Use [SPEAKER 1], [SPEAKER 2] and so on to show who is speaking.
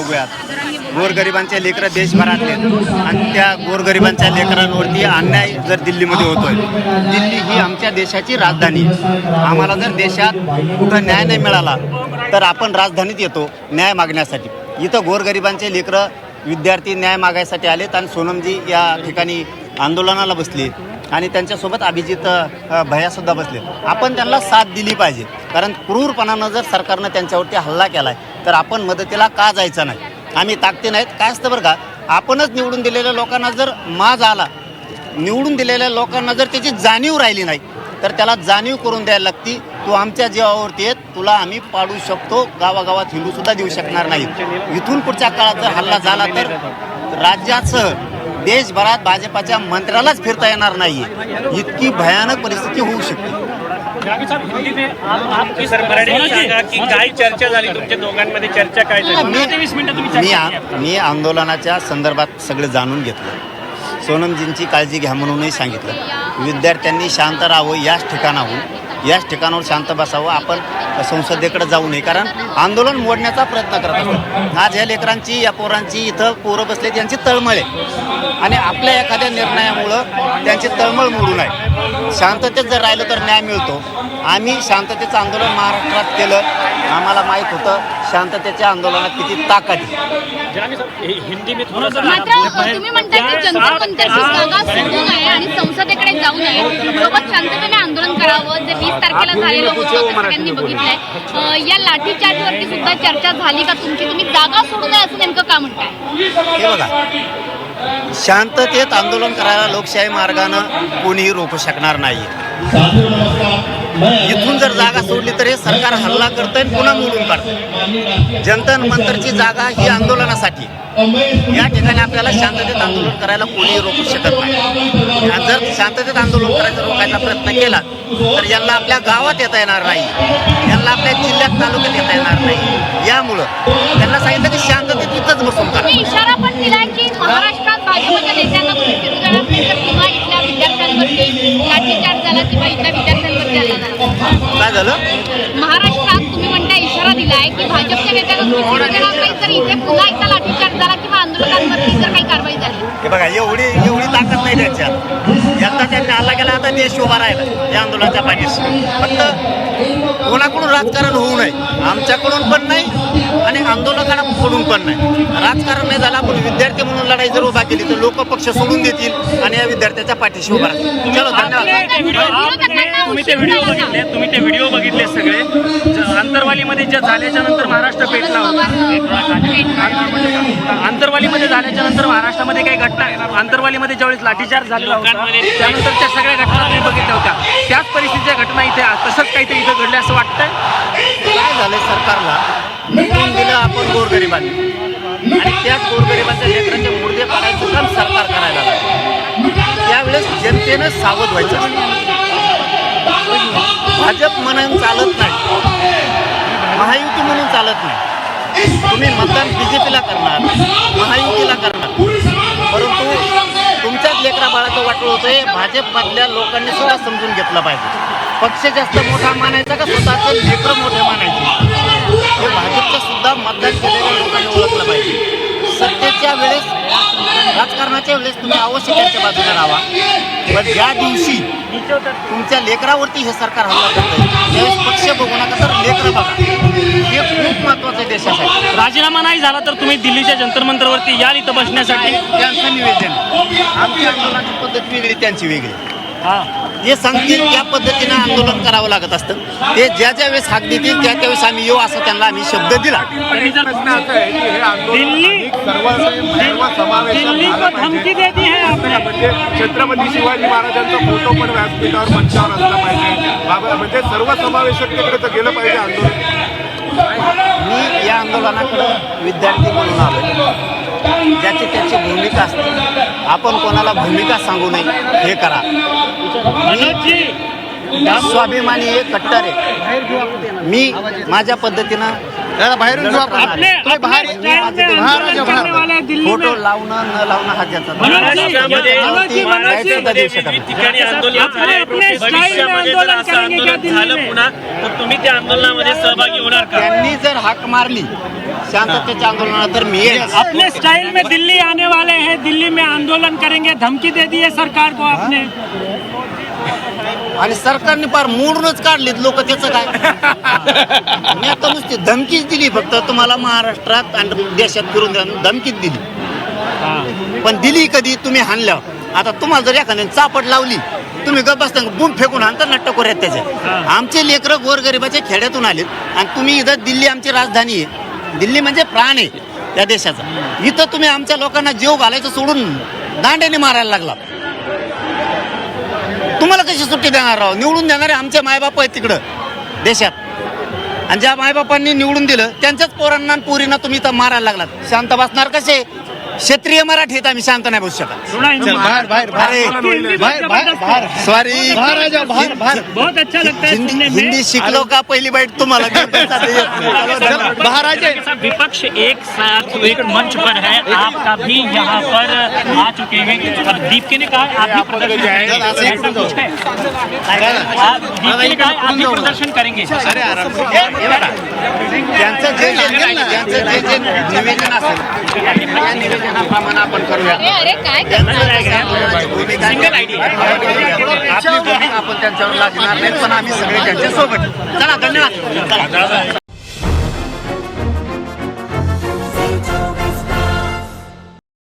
[SPEAKER 1] बघूयात. गोरगरिबांचे लेकरं देशभरातले आणि त्या गोरगरिबांच्या लेकरांवरती अन्याय जर दिल्लीमध्ये होतोय. दिल्ली ही आमच्या देशाची राजधानी आहे. आम्हाला जर देशात कुठं न्याय नाही मिळाला तर आपण राजधानीत येतो न्याय मागण्यासाठी. इथं गोरगरिबांचे लेकरं विद्यार्थी न्याय मागायसाठी आलेत आणि सोनमजी या ठिकाणी आंदोलनाला बसले आणि त्यांच्यासोबत अभिजित भैयासुद्धा बसले. आपण त्यांना साथ दिली पाहिजे, कारण क्रूरपणानं जर सरकारनं त्यांच्यावरती हल्ला केला आहे तर आपण मदतीला का जायचं नाही. आम्ही ताकदी नाहीत. काय असतं बरं का, आपणच निवडून दिलेल्या लोकांना जर माज आला, निवडून दिलेल्या लोकांना जर त्याची जाणीव राहिली नाही तर त्याला जाणीव करून द्यायला लागती. तू आमच्या जीवावरती येत, तुला आम्ही पाडू शकतो, गावागावात हिंदूसुद्धा देऊ शकणार नाहीत. इथून पुढच्या काळात जर हल्ला झाला तर राज्यासह देशभरात भाजपाच्या मंत्र्यालाच फिरता येणार नाही. इतकी भयानक परिस्थिती होऊ शकते.
[SPEAKER 2] काय चर्चा झाली तुमच्या दोघांमध्ये? चर्चा काय झाली?
[SPEAKER 1] मी आंदोलनाच्या संदर्भात सगळं जाणून घेतलं. सोनमजींची काळजी घ्या म्हणूनही सांगितलं. विद्यार्थ्यांनी शांत राहावं, याच ठिकाणावर शांत बसावं. आपण संसदेकडे जाऊ नये, कारण आंदोलन मोडण्याचा प्रयत्न करत असतात. आज ह्या लेकरांची, या पोरांची इथं पोरं बसले, त्यांची तळमळ आहे आणि आपल्या एखाद्या निर्णयामुळं त्यांची तळमळ मोडू नये. शांततेत जर राहिलं तर न्याय मिळतो. आम्ही शांततेचं आंदोलन महाराष्ट्रात केलं. आम्हाला माहीत होतं शांततेच्या आंदोलनात किती ताकद आहे.
[SPEAKER 2] हिंदी में
[SPEAKER 3] मात्र तुम्ही म्हणता की जंतर मंतरची जागा सोडू नये आणि संसदेकडे जाऊ नये, सोबत शांततेने आंदोलन करावं. जे 20 तारखेला झालेलं होतं सगळ्यांनी बघितलंय. या लाठीचार्जवरती सुद्धा चर्चा झाली का तुमची? तुम्ही जागा सोडू नये असं नेमकं का म्हणताय?
[SPEAKER 1] हे बघा, शांततेत आंदोलन करायला लोकशाही मार्गानं कोणीही रोखू शकणार नाही. इथून जर जागा सोडली तर हे सरकार हल्ला करतंय आणि पुन्हा मोडून काढतंय. जंतर मंतरची जागा ही आंदोलनासाठी. या ठिकाणी आपल्याला शांततेत आंदोलन करायला कोणीही रोखू शकत नाही. जर शांततेत आंदोलन करायचा रोखायचा प्रयत्न केला तर यांना आपल्या गावात येता येणार नाही, यांना आपल्या जिल्ह्यात, तालुक्यात येता येणार नाही. यामुळं त्यांना सांगितलं की शांततेत इथंच बसून करा.
[SPEAKER 3] इशारा पण दिलाय की महाराष्ट्रात भाजपच्या नेत्यांना तुम्ही फिरू देणार नाही तर पुन्हा इथल्या विद्यार्थ्यांवरती लाठीचार्ज झाला किंवा इथल्या विद्यार्थ्यांवरती हल्ला झाला.
[SPEAKER 1] काय झालं?
[SPEAKER 3] महाराष्ट्रात तुम्ही म्हणता इशारा दिलाय की भाजपच्या नेत्यांना तुम्ही फिरू देणार नाही तर इथे पुन्हा एकदा लाठीचार्ज झाला किंवा आंदोलकांवरती जर काही कारवाई झाली.
[SPEAKER 1] हे बघा, एवढी ताकद नाही त्यांच्यात. यंदा त्यांनी हल्ला केला, आता देश उभा राहिला या आंदोलनाच्या पाठीशी. फक्त कोणाकडून राजकारण होऊ नये, आमच्याकडून पण नाही आणि आंदोलकांकडून पण नाही. राजकारण नाही झालं, आपण विद्यार्थी म्हणून लढाई जर उभा केली तर लोक पक्ष सोडून देतील आणि या विद्यार्थ्याच्या पाठीशी उभा राहतील. चलो, धन्यवाद.
[SPEAKER 2] तुम्ही ते व्हिडिओ बघितले सगळे. आंतरवालीमध्ये जे झाल्याच्या नंतर महाराष्ट्र पेटला होता. आंतरवालीमध्ये झाल्याच्या नंतर महाराष्ट्रामध्ये काही घटना, आंतरवालीमध्ये ज्यावेळेस लाठीचार्ज झालेला होता त्यानंतरच्या सगळ्या घटना तुम्ही बघितल्या होत्या. त्याच परिस्थितीच्या घटना इथे तसंच काहीतरी इथं घडलं असं वाटतंय.
[SPEAKER 1] काय झालंय, सरकारला निवडून दिलं आपण गोरगरिबांनी आणि त्याच गोरगरिबांच्या लेकरांचे मुर्दे पाडायचं काम सरकार करायला लागलं. त्यावेळेस जनतेनं सावध व्हायचं असतं. भाजप म्हणून चालत नाही, महायुती म्हणून चालत नाही. तुम्ही मतदान बीजेपीला करणार, महायुतीला करणार, परंतु तुमच्याच लेकरा बाळाचं वाटलं होतंय. भाजपमधल्या लोकांनी सुद्धा समजून घेतलं पाहिजे. पक्ष जास्त मोठा मानायचा का स्वतःचं लेकरं मोठे मानायचे, हे भाजपचं सुद्धा मतदान केलेल्या लोकांनी ओळखलं पाहिजे. सत्तेच्या वेळेस, राजकारणाच्या वेळेस तुम्ही अवश्य त्यांच्या बाजूने राहावा, पण ज्या दिवशी तुमच्या लेकरावरती हे सरकार हल्ला करतंय त्यावेळेस पक्ष बघू नका तर लेकरं बघा. हे खूप महत्त्वाचं आहे देशासाठी.
[SPEAKER 2] राजीनामा नाही झाला तर तुम्ही दिल्लीच्या जंतर मंतरवरती याल इथं बसण्यासाठी.
[SPEAKER 1] त्यांचं निवेदन, आमची आंदोलनाची पद्धत वेगळी, त्यांची वेगळी. हे सांगतील त्या पद्धतीनं आंदोलन करावं लागत असतं. ते ज्या वेळेस हाक देतील त्यावेळेस आम्ही येऊ असं त्यांना आम्ही शब्द दिला.
[SPEAKER 4] म्हणजे छत्रपती शिवाजी महाराजांचा फोटो पण व्यासपीठावर मंचावर असला पाहिजे. म्हणजे सर्व समावेशकतेकडे गेलं पाहिजे आंदोलन.
[SPEAKER 1] मी या आंदोलनाकडं विद्यार्थी म्हणून आलो. ज्याची त्याची भूमिका असते, आपण कोणाला भूमिका सांगू नये, हे करा. स्वाभिमानी आहे, कट्टर आहे. मी माझ्या पद्धतीनं बाहेरून फोटो लावणं न लावणं हा ज्याचा
[SPEAKER 2] तुम्ही त्या आंदोलनामध्ये सहभागी होणार का?
[SPEAKER 1] त्यांनी जर हाक मारली शांततेच्या आंदोलनाला तर मी येईल.
[SPEAKER 5] अपने स्टाइल में दिल्ली आने वाले हैं, दिल्ली में आंदोलन करेंगे, धमकी दे दी है सरकार को आपने.
[SPEAKER 1] आणि सरकारने फार मोडूनच काढलीत लोक, त्याचं काय. मी आता नुसती धमकीच दिली, फक्त तुम्हाला महाराष्ट्रात आणि देशात फिरून द्या धमकीच दिली. पण दिली कधी तुम्ही हाणल्यावर. आता तुम्हाला जर एखाद्याने चापट लावली, तुम्ही गप बसता बुम फेकून हाणता नाट्य करूयात त्याचे. आमचे लेकरं गोरगरिबाच्या खेड्यातून आलेत आणि तुम्ही इथं, दिल्ली आमची राजधानी आहे, दिल्ली म्हणजे प्राण आहे त्या देशाचा. इथं तुम्ही आमच्या लोकांना जीव घालायचं सोडून दांड्याने मारायला लागला. तुम्हाला कशी सुट्टी देणार राव? निवडून देणारे आमचे मायबाप आहेत तिकडं देशात, आणि ज्या मायबापांनी निवडून दिलं त्यांच्याच पोरांना आणि पोरींना तुम्ही इथं मारायला लागलात. शांत बसणार कसे? क्षेत्रीय मराठी आहेत, आम्ही शांत नाही बसू शकत. सॉरी,
[SPEAKER 5] बहुत अच्छा लगता है सुनने में.
[SPEAKER 1] हिंदी शिकलो का पहिली बाईट तुम्हाला.
[SPEAKER 5] विपक्ष एक साथ एक मंच पर है, आपका भी यहाँ पर आ चुके हैं. और दीपके ने कहा आप भी प्रदर्शन करेंगे, ऐसा कुछ है? दीपके ने कहा आप भी प्रदर्शन करेंगे.
[SPEAKER 1] त्यांचं जे निवेदन असेल त्या निवेदनाप्रमाणे आपण करूया.
[SPEAKER 3] अरे काय करणार?
[SPEAKER 1] सिंगल आयडी आपली भूमिका आपण त्यांच्यावर लागणार नाही, पण आम्ही सगळे त्यांच्या सोबत. चला, धन्यवाद.